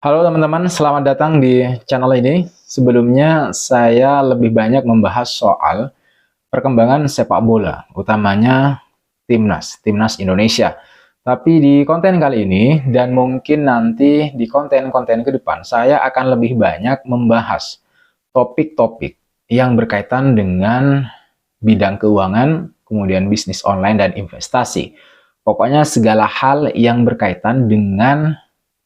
Halo teman-teman, selamat datang di channel ini. Sebelumnya saya lebih banyak membahas soal perkembangan sepak bola, utamanya timnas Indonesia. Tapi di konten kali ini dan mungkin nanti di konten-konten ke depan, saya akan lebih banyak membahas topik-topik yang berkaitan dengan bidang keuangan, kemudian bisnis online dan investasi. Pokoknya segala hal yang berkaitan dengan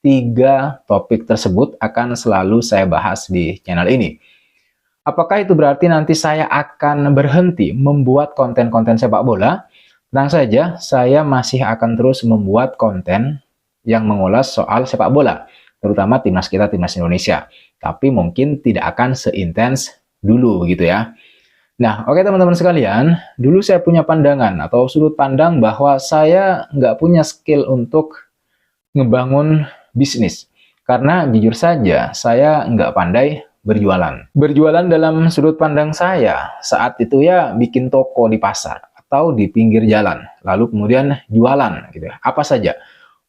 tiga topik tersebut akan selalu saya bahas di channel ini. Apakah itu berarti nanti saya akan berhenti membuat konten-konten sepak bola? Tenang saja, saya masih akan terus membuat konten yang mengulas soal sepak bola, terutama timnas kita, timnas Indonesia. Tapi mungkin tidak akan seintens dulu gitu ya. Nah, oke teman-teman sekalian, dulu saya punya pandangan atau sudut pandang bahwa saya nggak punya skill untuk ngebangun bisnis. Karena jujur saja, saya nggak pandai berjualan. Berjualan dalam sudut pandang saya, saat itu ya bikin toko di pasar atau di pinggir jalan. Lalu kemudian jualan gitu ya, apa saja.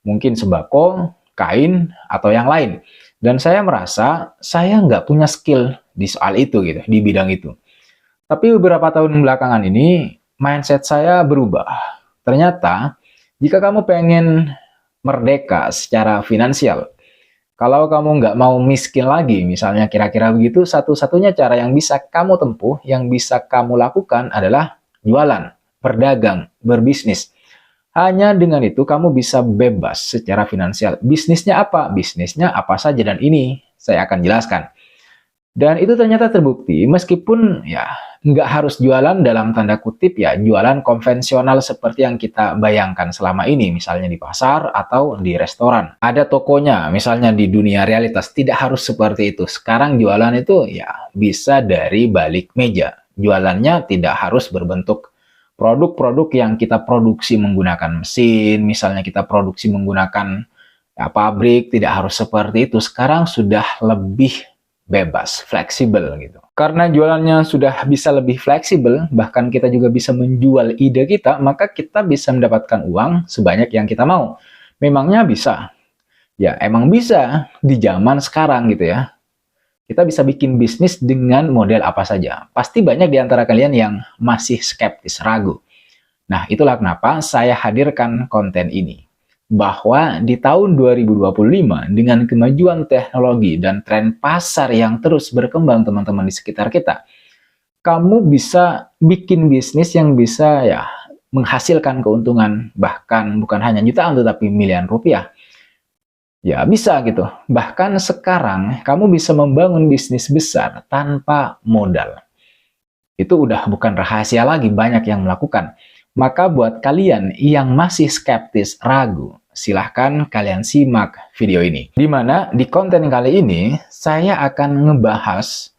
Mungkin sembako, kain, atau yang lain. Dan saya merasa saya nggak punya skill di soal itu gitu, di bidang itu. Tapi beberapa tahun belakangan ini, mindset saya berubah. Ternyata, jika kamu pengen merdeka secara finansial. Kalau kamu nggak mau miskin lagi, misalnya kira-kira begitu, satu-satunya cara yang bisa kamu tempuh, yang bisa kamu lakukan adalah jualan, berdagang, berbisnis. Hanya dengan itu kamu bisa bebas secara finansial. Bisnisnya apa? Bisnisnya apa saja, dan ini saya akan jelaskan. Dan itu ternyata terbukti, meskipun ya nggak harus jualan dalam tanda kutip ya, jualan konvensional seperti yang kita bayangkan selama ini, misalnya di pasar atau di restoran. Ada tokonya, misalnya di dunia realitas, tidak harus seperti itu. Sekarang jualan itu ya bisa dari balik meja. Jualannya tidak harus berbentuk produk-produk yang kita produksi menggunakan mesin, misalnya kita produksi menggunakan ya, pabrik, tidak harus seperti itu. Sekarang sudah lebih bebas, fleksibel gitu. Karena jualannya sudah bisa lebih fleksibel, bahkan kita juga bisa menjual ide kita, maka kita bisa mendapatkan uang sebanyak yang kita mau. Memangnya bisa? Ya, emang bisa di zaman sekarang gitu ya. Kita bisa bikin bisnis dengan model apa saja. Pasti banyak di antara kalian yang masih skeptis, ragu. Nah, itulah kenapa saya hadirkan konten ini. Bahwa di tahun 2025 dengan kemajuan teknologi dan tren pasar yang terus berkembang teman-teman di sekitar kita, kamu bisa bikin bisnis yang bisa ya menghasilkan keuntungan bahkan bukan hanya jutaan tetapi miliaran rupiah. Ya bisa gitu. Bahkan sekarang kamu bisa membangun bisnis besar tanpa modal. Itu udah bukan rahasia lagi, banyak yang melakukan. Maka buat kalian yang masih skeptis, ragu, silahkan kalian simak video ini. Dimana di konten kali ini, saya akan ngebahas,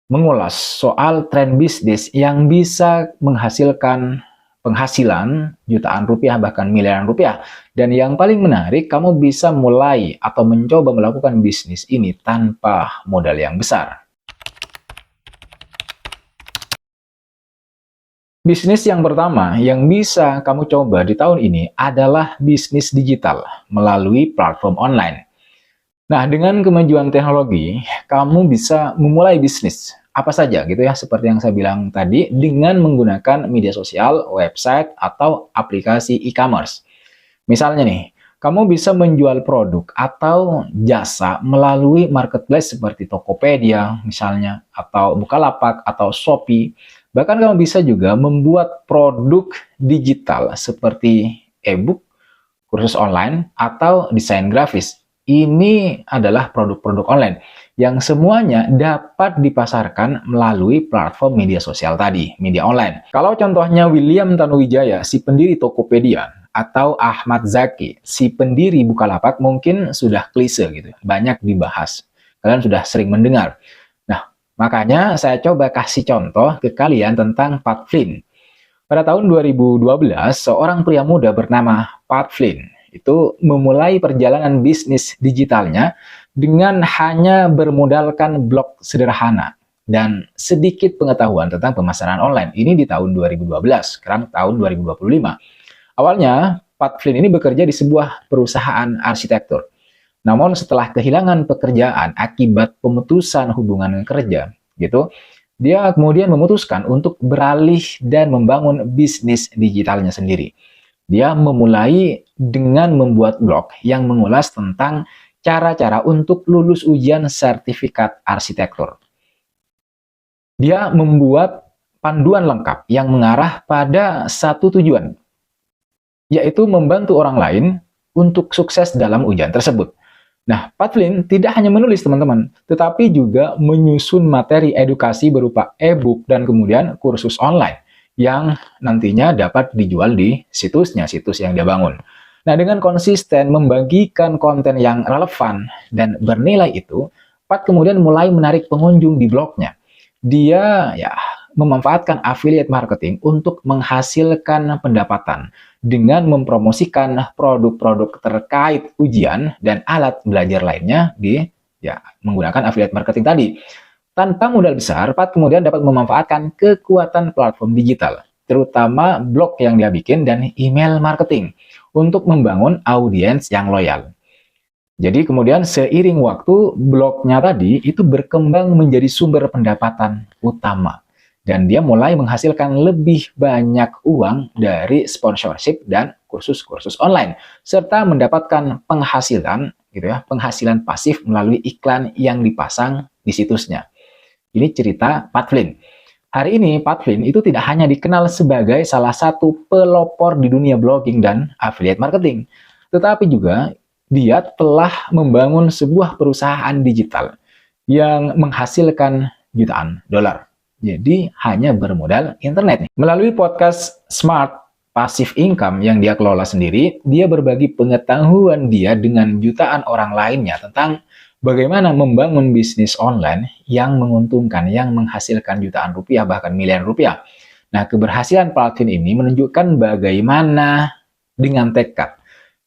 mengulas soal tren bisnis yang bisa menghasilkan penghasilan jutaan rupiah, bahkan miliaran rupiah. Dan yang paling menarik, kamu bisa mulai atau mencoba melakukan bisnis ini tanpa modal yang besar. Bisnis yang pertama yang bisa kamu coba di tahun ini adalah bisnis digital melalui platform online. Nah, dengan kemajuan teknologi, kamu bisa memulai bisnis apa saja gitu ya, seperti yang saya bilang tadi, dengan menggunakan media sosial, website, atau aplikasi e-commerce. Misalnya nih, kamu bisa menjual produk atau jasa melalui marketplace seperti Tokopedia misalnya, atau Bukalapak, atau Shopee. Bahkan kamu bisa juga membuat produk digital seperti e-book, kursus online, atau desain grafis. Ini adalah produk-produk online yang semuanya dapat dipasarkan melalui platform media sosial tadi, media online. Kalau contohnya William Tanuwijaya, si pendiri Tokopedia, atau Ahmad Zaki, si pendiri Bukalapak, mungkin sudah klise gitu, banyak dibahas. Kalian sudah sering mendengar. Makanya saya coba kasih contoh ke kalian tentang Pat Flynn. Pada tahun 2012, seorang pria muda bernama Pat Flynn itu memulai perjalanan bisnis digitalnya dengan hanya bermodalkan blog sederhana dan sedikit pengetahuan tentang pemasaran online. Ini di tahun 2012, sekarang tahun 2025. Awalnya, Pat Flynn ini bekerja di sebuah perusahaan arsitektur. Namun setelah kehilangan pekerjaan akibat pemutusan hubungan kerja, gitu, dia kemudian memutuskan untuk beralih dan membangun bisnis digitalnya sendiri. Dia memulai dengan membuat blog yang mengulas tentang cara-cara untuk lulus ujian sertifikat arsitektur. Dia membuat panduan lengkap yang mengarah pada satu tujuan, yaitu membantu orang lain untuk sukses dalam ujian tersebut. Nah, Pat Flynn tidak hanya menulis, teman-teman, tetapi juga menyusun materi edukasi berupa e-book dan kemudian kursus online yang nantinya dapat dijual di situsnya, situs yang dia bangun. Nah, dengan konsisten membagikan konten yang relevan dan bernilai itu, Pat kemudian mulai menarik pengunjung di blognya. Dia memanfaatkan affiliate marketing untuk menghasilkan pendapatan dengan mempromosikan produk-produk terkait ujian dan alat belajar lainnya menggunakan affiliate marketing tadi. Tanpa modal besar, Pat kemudian dapat memanfaatkan kekuatan platform digital, terutama blog yang dia bikin dan email marketing untuk membangun audiens yang loyal. Jadi kemudian seiring waktu, blognya tadi itu berkembang menjadi sumber pendapatan utama. Dan dia mulai menghasilkan lebih banyak uang dari sponsorship dan kursus-kursus online. Serta mendapatkan penghasilan, penghasilan pasif melalui iklan yang dipasang di situsnya. Ini cerita Pat Flynn. Hari ini Pat Flynn itu tidak hanya dikenal sebagai salah satu pelopor di dunia blogging dan affiliate marketing, tetapi juga dia telah membangun sebuah perusahaan digital yang menghasilkan jutaan dolar. Jadi hanya bermodal internet. Melalui podcast Smart Passive Income yang dia kelola sendiri, dia berbagi pengetahuan dia dengan jutaan orang lainnya tentang bagaimana membangun bisnis online yang menguntungkan, yang menghasilkan jutaan rupiah, bahkan miliaran rupiah. Nah, keberhasilan Pat Flynn ini menunjukkan bagaimana dengan tekad,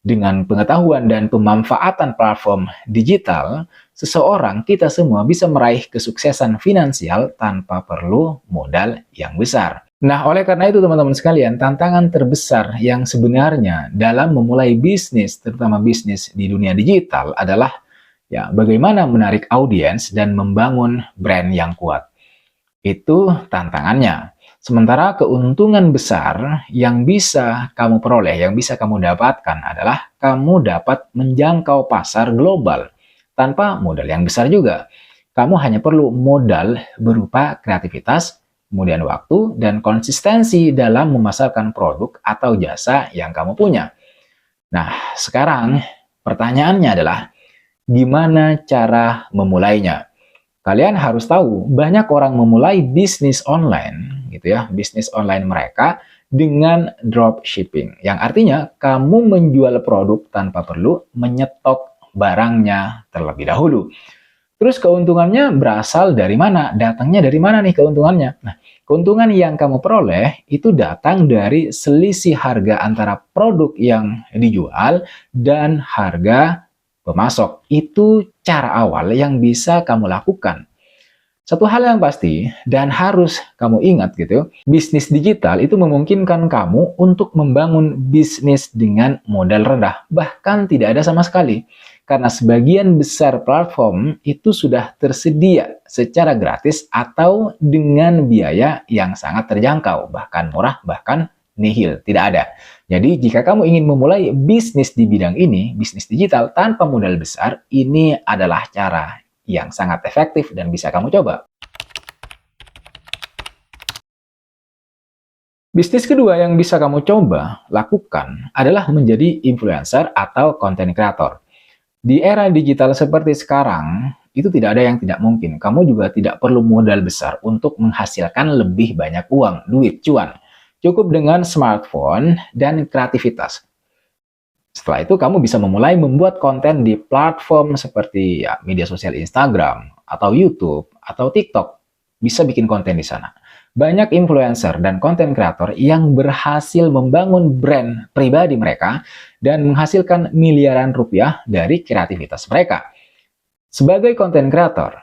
dengan pengetahuan dan pemanfaatan platform digital, seseorang, kita semua bisa meraih kesuksesan finansial tanpa perlu modal yang besar. Nah, oleh karena itu teman-teman sekalian, tantangan terbesar yang sebenarnya dalam memulai bisnis, terutama bisnis di dunia digital adalah bagaimana menarik audiens dan membangun brand yang kuat. Itu tantangannya. Sementara keuntungan besar yang bisa kamu peroleh, yang bisa kamu dapatkan adalah kamu dapat menjangkau pasar global tanpa modal yang besar juga. Kamu hanya perlu modal berupa kreativitas, kemudian waktu, dan konsistensi dalam memasarkan produk atau jasa yang kamu punya. Nah, sekarang pertanyaannya adalah, gimana cara memulainya? Kalian harus tahu, banyak orang memulai bisnis online, bisnis online mereka dengan dropshipping, yang artinya kamu menjual produk tanpa perlu menyetok barangnya terlebih dahulu. Terus keuntungannya berasal dari mana? Datangnya dari mana nih keuntungannya? Nah, keuntungan yang kamu peroleh itu datang dari selisih harga antara produk yang dijual dan harga pemasok. Itu cara awal yang bisa kamu lakukan. Satu hal yang pasti dan harus kamu ingat bisnis digital itu memungkinkan kamu untuk membangun bisnis dengan modal rendah, bahkan tidak ada sama sekali. Karena sebagian besar platform itu sudah tersedia secara gratis atau dengan biaya yang sangat terjangkau, bahkan murah, bahkan nihil, tidak ada. Jadi jika kamu ingin memulai bisnis di bidang ini, bisnis digital tanpa modal besar, ini adalah cara yang sangat efektif dan bisa kamu coba. Bisnis kedua yang bisa kamu coba lakukan adalah menjadi influencer atau content creator. Di era digital seperti sekarang, itu tidak ada yang tidak mungkin. Kamu juga tidak perlu modal besar untuk menghasilkan lebih banyak uang, duit, cuan. Cukup dengan smartphone dan kreativitas. Setelah itu kamu bisa memulai membuat konten di platform seperti media sosial Instagram, atau YouTube, atau TikTok. Bisa bikin konten di sana. Banyak influencer dan konten kreator yang berhasil membangun brand pribadi mereka dan menghasilkan miliaran rupiah dari kreativitas mereka. Sebagai konten kreator,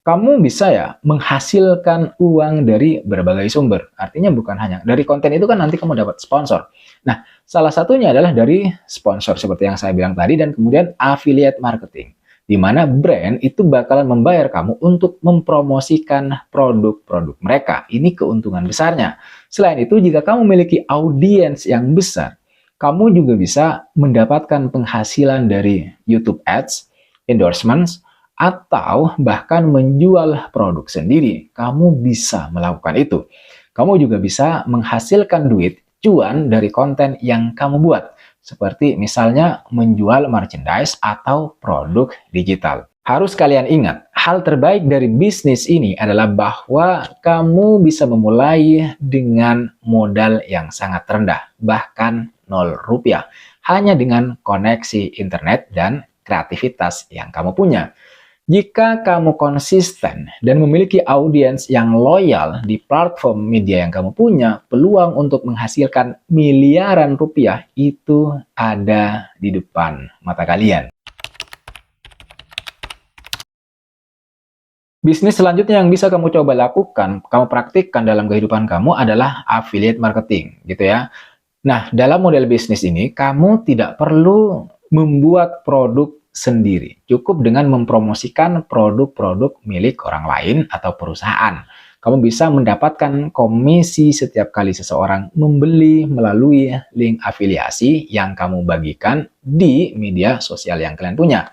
Kamu bisa ya menghasilkan uang dari berbagai sumber. Artinya bukan hanya dari konten itu kan nanti kamu dapat sponsor. Nah, salah satunya adalah dari sponsor seperti yang saya bilang tadi dan kemudian affiliate marketing. Di mana brand itu bakalan membayar kamu untuk mempromosikan produk-produk mereka. Ini keuntungan besarnya. Selain itu, jika kamu memiliki audiens yang besar, kamu juga bisa mendapatkan penghasilan dari YouTube Ads, endorsements, atau bahkan menjual produk sendiri. Kamu bisa melakukan itu. Kamu juga bisa menghasilkan duit, cuan dari konten yang kamu buat. Seperti misalnya menjual merchandise atau produk digital. Harus kalian ingat, hal terbaik dari bisnis ini adalah bahwa kamu bisa memulai dengan modal yang sangat rendah, bahkan 0 rupiah. Hanya dengan koneksi internet dan kreativitas yang kamu punya. Jika kamu konsisten dan memiliki audiens yang loyal di platform media yang kamu punya, peluang untuk menghasilkan miliaran rupiah itu ada di depan mata kalian. Bisnis selanjutnya yang bisa kamu coba lakukan, kamu praktikkan dalam kehidupan kamu adalah affiliate marketing, gitu ya. Nah, dalam model bisnis ini, kamu tidak perlu membuat produk sendiri. Cukup dengan mempromosikan produk-produk milik orang lain atau perusahaan. Kamu bisa mendapatkan komisi setiap kali seseorang membeli melalui link afiliasi yang kamu bagikan di media sosial yang kalian punya.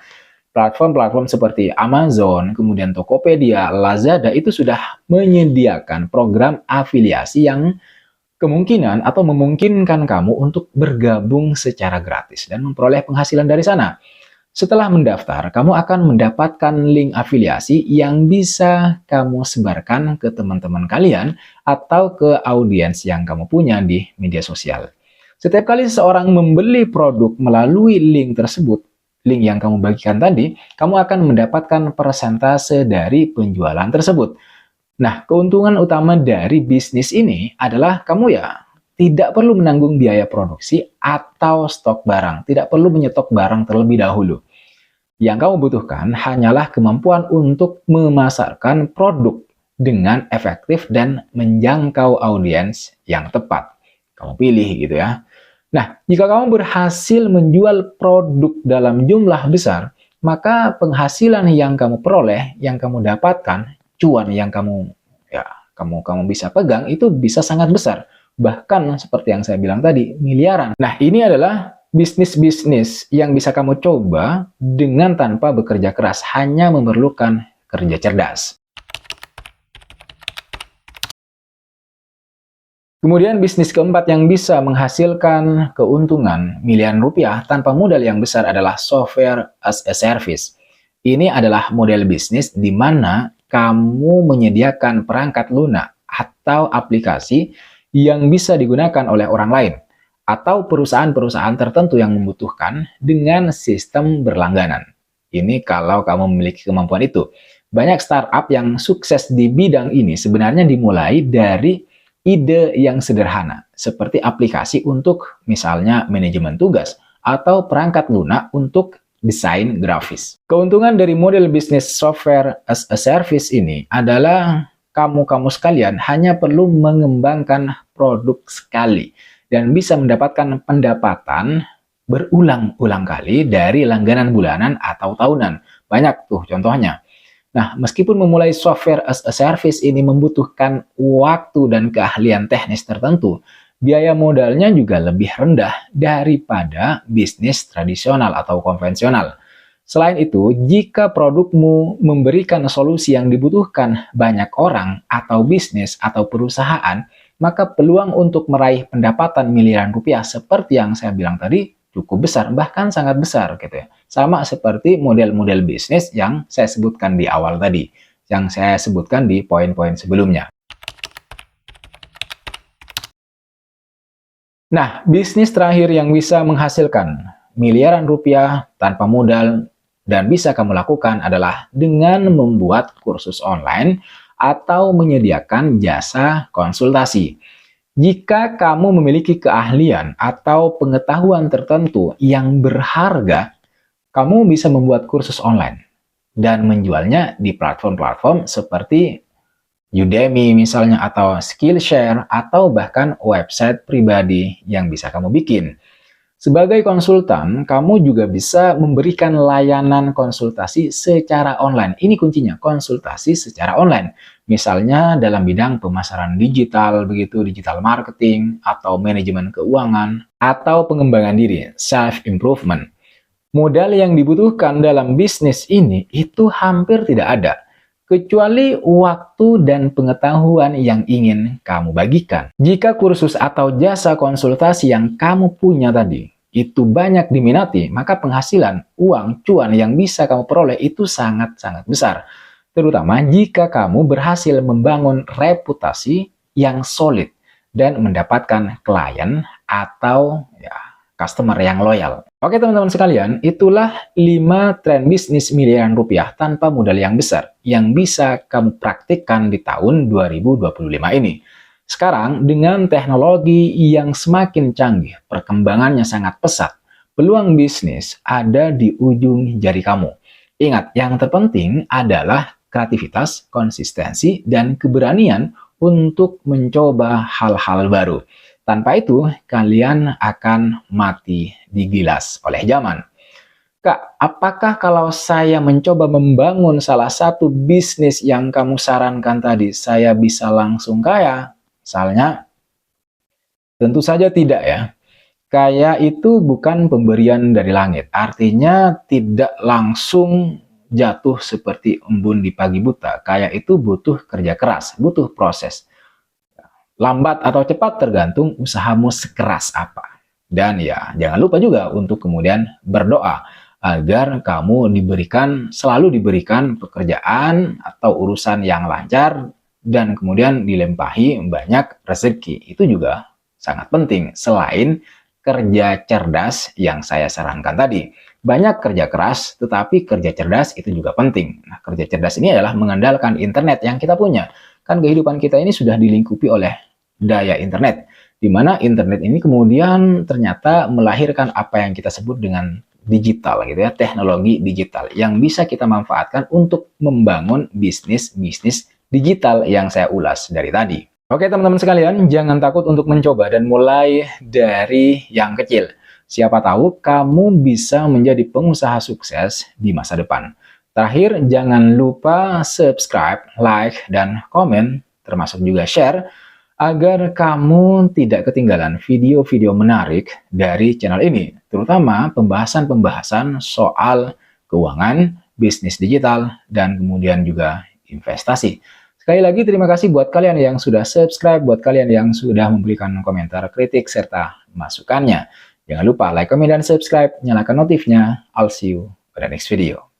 Platform-platform seperti Amazon, kemudian Tokopedia, Lazada itu sudah menyediakan program afiliasi yang kemungkinan atau memungkinkan kamu untuk bergabung secara gratis dan memperoleh penghasilan dari sana. Setelah mendaftar, kamu akan mendapatkan link afiliasi yang bisa kamu sebarkan ke teman-teman kalian atau ke audiens yang kamu punya di media sosial. Setiap kali seseorang membeli produk melalui link tersebut, link yang kamu bagikan tadi, kamu akan mendapatkan persentase dari penjualan tersebut. Nah, keuntungan utama dari bisnis ini adalah kamu ya tidak perlu menanggung biaya produksi atau stok barang. Tidak perlu menyetok barang terlebih dahulu. Yang kamu butuhkan hanyalah kemampuan untuk memasarkan produk dengan efektif dan menjangkau audiens yang tepat. Kamu pilih gitu ya. Nah, jika kamu berhasil menjual produk dalam jumlah besar, maka penghasilan yang kamu peroleh, yang kamu dapatkan, cuan yang kamu bisa pegang itu bisa sangat besar. Bahkan seperti yang saya bilang tadi, miliaran. Nah, ini adalah bisnis-bisnis yang bisa kamu coba dengan tanpa bekerja keras, hanya memerlukan kerja cerdas. Kemudian bisnis keempat yang bisa menghasilkan keuntungan miliaran rupiah tanpa modal yang besar adalah software as a service. Ini adalah model bisnis di mana kamu menyediakan perangkat lunak atau aplikasi yang bisa digunakan oleh orang lain atau perusahaan-perusahaan tertentu yang membutuhkan dengan sistem berlangganan. Ini kalau kamu memiliki kemampuan itu. Banyak startup yang sukses di bidang ini sebenarnya dimulai dari ide yang sederhana, seperti aplikasi untuk misalnya manajemen tugas atau perangkat lunak untuk desain grafis. Keuntungan dari model bisnis software as a service ini adalah kamu sekalian hanya perlu mengembangkan produk sekali dan bisa mendapatkan pendapatan berulang-ulang kali dari langganan bulanan atau tahunan. Banyak tuh contohnya. Nah, meskipun memulai software as a service ini membutuhkan waktu dan keahlian teknis tertentu, biaya modalnya juga lebih rendah daripada bisnis tradisional atau konvensional. Selain itu, jika produkmu memberikan solusi yang dibutuhkan banyak orang atau bisnis atau perusahaan, maka peluang untuk meraih pendapatan miliaran rupiah seperti yang saya bilang tadi cukup besar, bahkan sangat besar gitu ya. Sama seperti model-model bisnis yang saya sebutkan di awal tadi, yang saya sebutkan di poin-poin sebelumnya. Nah, bisnis terakhir yang bisa menghasilkan miliaran rupiah tanpa modal dan bisa kamu lakukan adalah dengan membuat kursus online atau menyediakan jasa konsultasi. Jika kamu memiliki keahlian atau pengetahuan tertentu yang berharga, kamu bisa membuat kursus online. dan menjualnya di platform-platform seperti Udemy misalnya, atau Skillshare, atau bahkan website pribadi yang bisa kamu bikin. Sebagai konsultan, kamu juga bisa memberikan layanan konsultasi secara online. Ini kuncinya, konsultasi secara online. Misalnya dalam bidang pemasaran digital, begitu, digital marketing, atau manajemen keuangan, atau pengembangan diri, self-improvement. Modal yang dibutuhkan dalam bisnis ini itu hampir tidak ada, kecuali waktu dan pengetahuan yang ingin kamu bagikan. Jika kursus atau jasa konsultasi yang kamu punya tadi itu banyak diminati, maka penghasilan, uang, cuan yang bisa kamu peroleh itu sangat-sangat besar. Terutama jika kamu berhasil membangun reputasi yang solid dan mendapatkan klien atau customer yang loyal. Oke teman-teman sekalian, itulah 5 tren bisnis miliaran rupiah tanpa modal yang besar yang bisa kamu praktikkan di tahun 2025 ini. Sekarang, dengan teknologi yang semakin canggih, perkembangannya sangat pesat, peluang bisnis ada di ujung jari kamu. Ingat, yang terpenting adalah kreativitas, konsistensi, dan keberanian untuk mencoba hal-hal baru. Tanpa itu, kalian akan mati digilas oleh zaman. Kak, apakah kalau saya mencoba membangun salah satu bisnis yang kamu sarankan tadi, saya bisa langsung kaya? Misalnya, tentu saja tidak ya. Kaya itu bukan pemberian dari langit. Artinya tidak langsung jatuh seperti embun di pagi buta. Kaya itu butuh kerja keras, butuh proses. Lambat atau cepat tergantung usahamu sekeras apa. Dan ya, jangan lupa juga untuk kemudian berdoa agar kamu selalu diberikan pekerjaan atau urusan yang lancar, dan kemudian dilempahi banyak rezeki. Itu juga sangat penting selain kerja cerdas yang saya sarankan tadi. Banyak kerja keras, tetapi kerja cerdas itu juga penting. Nah, kerja cerdas ini adalah mengandalkan internet yang kita punya. Kan kehidupan kita ini sudah dilingkupi oleh daya internet, di mana internet ini kemudian ternyata melahirkan apa yang kita sebut dengan digital gitu ya, teknologi digital yang bisa kita manfaatkan untuk membangun bisnis digital yang saya ulas dari tadi. Oke teman-teman sekalian, jangan takut untuk mencoba dan mulai dari yang kecil. Siapa tahu kamu bisa menjadi pengusaha sukses di masa depan. Terakhir, jangan lupa subscribe, like, dan komen, termasuk juga share, agar kamu tidak ketinggalan video-video menarik dari channel ini, terutama pembahasan-pembahasan soal keuangan, bisnis digital, dan kemudian juga investasi. Sekali lagi terima kasih buat kalian yang sudah subscribe, buat kalian yang sudah memberikan komentar, kritik, serta masukannya. Jangan lupa like, komen, dan subscribe, nyalakan notifnya. I'll see you pada next video.